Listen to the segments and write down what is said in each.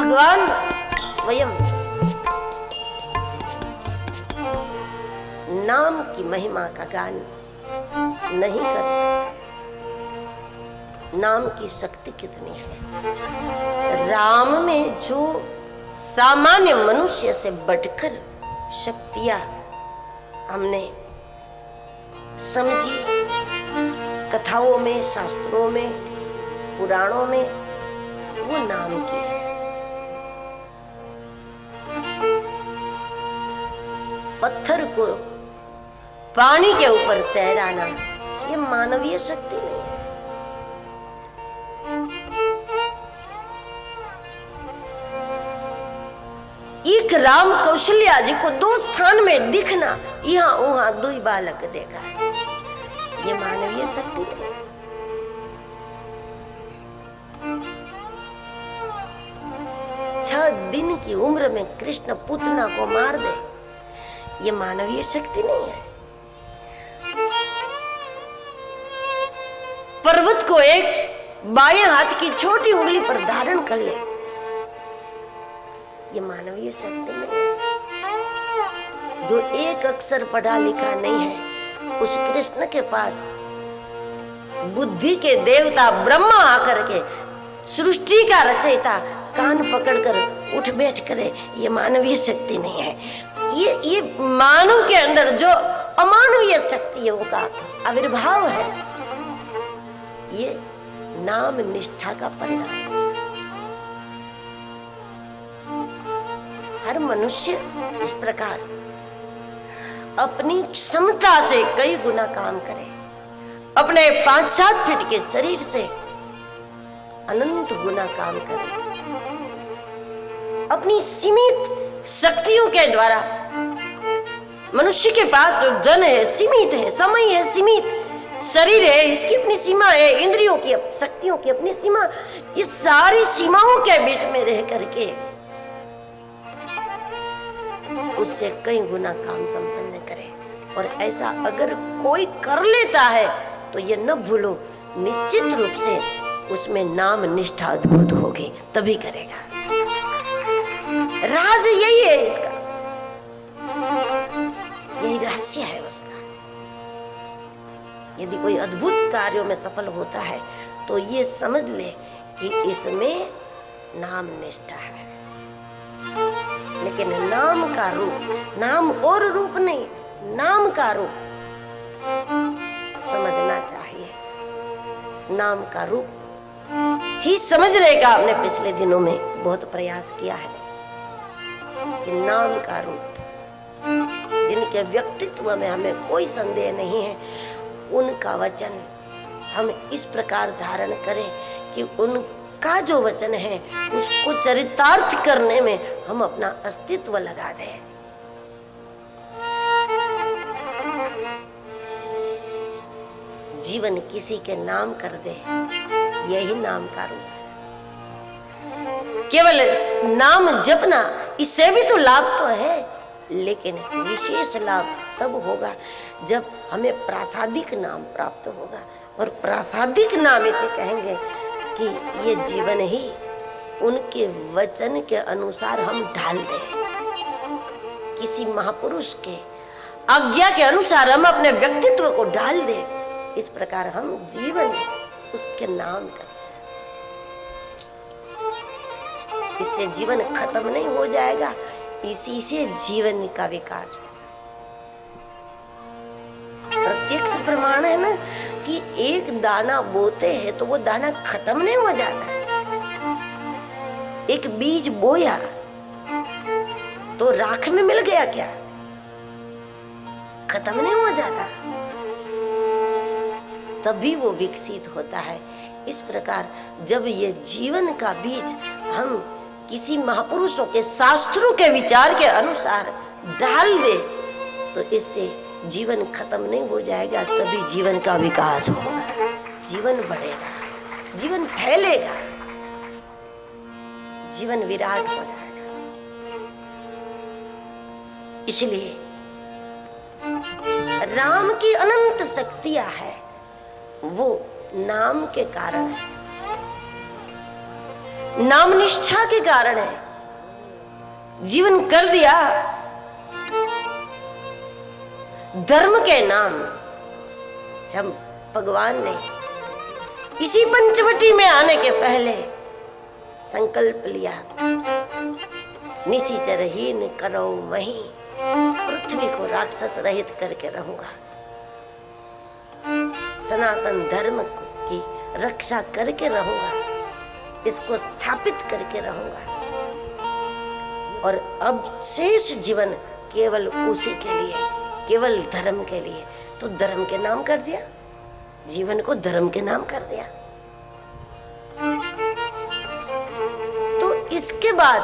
भगवान स्वयं नाम की महिमा का गान नहीं कर सकते। नाम की शक्ति कितनी है। राम में जो सामान्य मनुष्य से बढ़कर शक्तियां हमने समझी, कथाओं में, शास्त्रों में, पुराणों में, वो नाम की है। पत्थर को पानी के ऊपर तैराना ये मानवीय शक्ति नहीं है। एक राम कौशल्या जी को दो स्थान में दिखना, यहाँ वहां दुई बालक देखा है, ये मानवीय शक्ति नहीं है। छह दिन की उम्र में कृष्ण पुतना को मार दे, ये मानवीय शक्ति नहीं है। पर्वत को एक बाएं हाथ की छोटी उंगली पर धारण कर ले, ये मानवीय शक्ति नहीं है। जो एक अक्षर पढ़ा लिखा नहीं है, उस कृष्ण के पास बुद्धि के देवता ब्रह्मा आकर के सृष्टि का रचयिता कान पकड़कर उठ बैठ करे, ये मानवीय शक्ति नहीं है। ये मानव के अंदर जो अमानवीय शक्तियों का आविर्भाव है, ये नाम निष्ठा का परिणाम। हर मनुष्य इस प्रकार अपनी क्षमता से कई गुना काम करे, अपने 5-7 फीट के शरीर से अनंत गुना काम करे, अपनी सीमित शक्तियों के द्वारा। मनुष्य के पास जो धन है सीमित है, समय है सीमित, शरीर है इसकी अपनी सीमा है, इंद्रियों की शक्तियों की अपनी सीमा, इस सारी सीमाओं के बीच में रह करके उससे कई गुना काम संपन्न करे। और ऐसा अगर कोई कर लेता है तो ये न भूलो, निश्चित रूप से उसमें नाम निष्ठा अद्भुत होगी, तभी करेगा। राज यही है इसका, यही रहस्य है उसका। यदि कोई अद्भुत कार्यों में सफल होता है तो ये समझ ले कि इसमें नाम निष्ठा है। लेकिन नाम का रूप, नाम और रूप नहीं, नाम का रूप समझना चाहिए। नाम का रूप ही समझने का हमने पिछले दिनों में बहुत प्रयास किया है कि नाम का रूप, जिनके व्यक्तित्व में हमें कोई संदेह नहीं है, उनका वचन हम इस प्रकार धारण करें कि उनका जो वचन है उसको चरितार्थ करने में हम अपना अस्तित्व लगा दें। जीवन किसी के नाम कर दे, यही नाम का रूप है। केवल नाम जपना, इससे भी तो लाभ तो है, लेकिन विशेष लाभ तब होगा जब हमें प्रासादिक नाम प्राप्त होगा। और प्रासादिक नाम इसे कहेंगे कि ये जीवन ही उनके वचन के अनुसार हम ढाल दें। किसी महापुरुष के आज्ञा के अनुसार हम अपने व्यक्तित्व को ढाल दें, इस प्रकार हम जीवन उसके नाम करते हैं। इससे जीवन खत्म नहीं हो जाएगा, इसी से जीवन का विकास। प्रत्यक्ष प्रमाण है ना कि एक दाना बोते हैं तो वो दाना खत्म नहीं हो जाता। एक बीज बोया तो राख में मिल गया क्या? खत्म नहीं हो जाता, तभी वो विकसित होता है। इस प्रकार जब ये जीवन का बीज हम किसी महापुरुषों के शास्त्रों के विचार के अनुसार डाल दे तो इससे जीवन खत्म नहीं हो जाएगा, तभी जीवन का विकास होगा, जीवन बढ़ेगा, जीवन फैलेगा, जीवन विराट हो जाएगा। इसलिए राम की अनंत शक्तियां है, वो नाम के कारण है। नाम निष्ठा के कारण है। जीवन कर दिया धर्म के नाम। जब भगवान ने इसी पंचवटी में आने के पहले संकल्प लिया, निशिचरहीन करो मही, पृथ्वी को राक्षस रहित करके रहूंगा, सनातन धर्म की रक्षा करके रहूंगा, इसको स्थापित करके रहूंगा, और अब शेष जीवन केवल उसी के लिए, केवल धर्म के लिए। तो धर्म के नाम कर दिया, जीवन को धर्म के नाम कर दिया। तो इसके बाद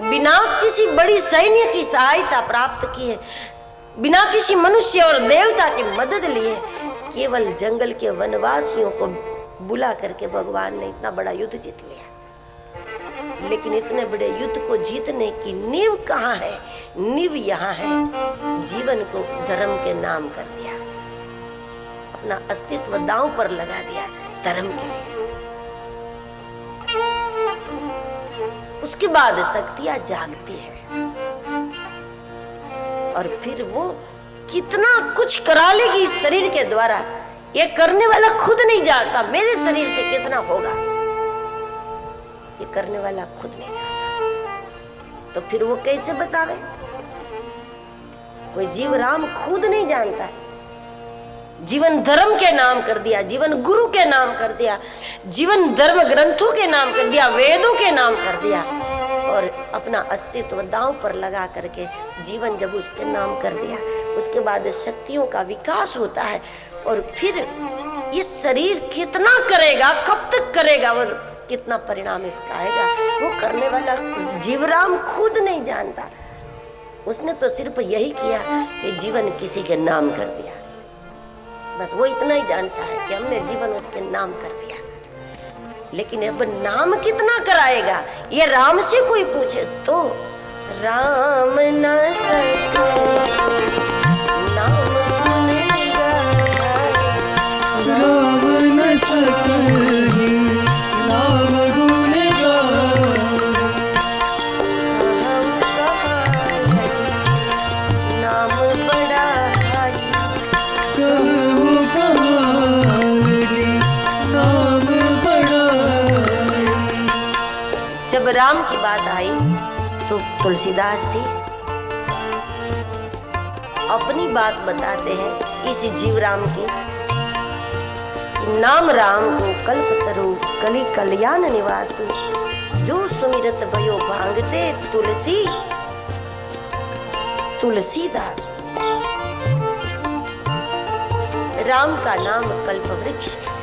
बिना किसी बड़ी सैन्य की सहायता प्राप्त किए, बिना किसी मनुष्य और देवता की मदद लिए, केवल जंगल के वनवासियों को बुला करके भगवान ने इतना बड़ा युद्ध जीत लिया। लेकिन इतने बड़े युद्ध को जीतने की नींव कहाँ है? नींव यहाँ है, जीवन को धर्म के नाम कर दिया, अपना अस्तित्व दांव पर लगा दिया धर्म के लिए। उसके बाद शक्तियां जागती है और फिर वो कितना कुछ करा लेगी इस शरीर के द्वारा, ये करने वाला खुद नहीं जानता मेरे शरीर से कितना होगा, ये करने वाला खुद नहीं जानता। तो फिर वो कैसे बतावे? कोई जीव राम खुद नहीं जानता। जीवन धर्म के नाम कर दिया, जीवन गुरु के नाम कर दिया, जीवन धर्म ग्रंथों के नाम कर दिया, वेदों के नाम कर दिया, और अपना अस्तित्व दांव पर लगा करके जीवन जब उसके नाम कर दिया, उसके बाद शक्तियों का विकास होता है। और फिर ये शरीर कितना करेगा, कब तक करेगा और कितना परिणाम इसका आएगा, वो करने वाला जीवराम खुद नहीं जानता। उसने तो सिर्फ यही किया कि जीवन किसी के नाम कर दिया, बस वो इतना ही जानता है कि हमने जीवन उसके नाम कर दिया। लेकिन अब नाम कितना कराएगा, ये राम से कोई पूछे तो राम न सके नाम सुनेगा, राम न सके नाम गुनेगा, नाम बड़ा नाम बड़ा। जब राम की बात आई तो तुलसीदास जी अपनी बात बताते हैं इस जीवराम की। नाम राम को कल्पतरु कलि कल्याण निवासु, जो सुमिरत भयो भांगते तुलसी तुलसीदास। राम का नाम कल्प वृक्ष है।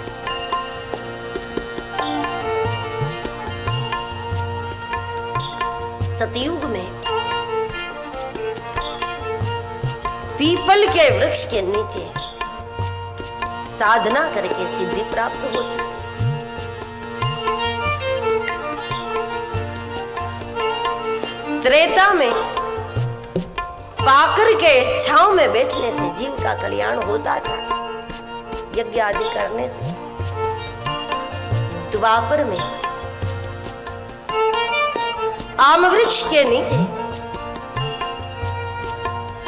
सतयुग में पीपल के वृक्ष के नीचे साधना करके सिद्धि प्राप्त होती थी। त्रेता में पाकर के छांव में बैठने से जीव का कल्याण होता था, यज्ञ आदि करने से। द्वापर में आम वृक्ष के नीचे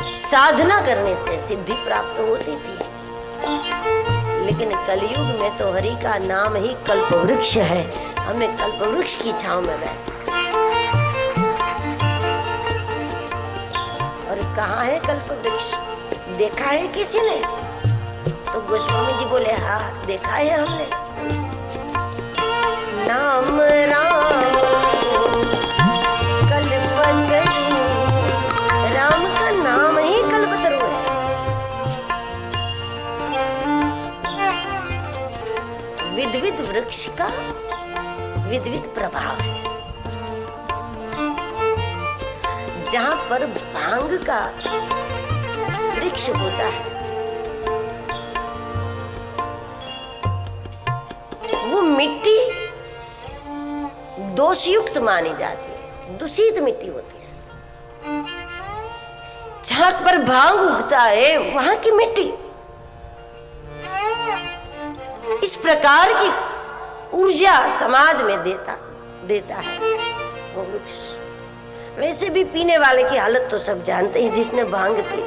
साधना करने से सिद्धि प्राप्त होती थी। लेकिन कलयुग में तो हरि का नाम ही कल्प वृक्ष है, हमें कल्प वृक्ष की छांव में बैठ। और कहाँ है कल्प वृक्ष? देखा है किसी ने? तो गोस्वामी जी बोले हाँ देखा है हमने। नाम राम कल्पतरु, राम का नाम ही कल्पतरु है। विद्विद वृक्ष का विद्विद प्रभाव है। जहां पर भांग का वृक्ष होता है वो मिट्टी दोषयुक्त मानी जाती है, दूषित मिट्टी होती है। जहां पर भांग उगता है वहां की मिट्टी इस प्रकार की ऊर्जा समाज में देता है वो वृक्ष। वैसे भी पीने वाले की हालत तो सब जानते हैं, जिसने भांग पी ली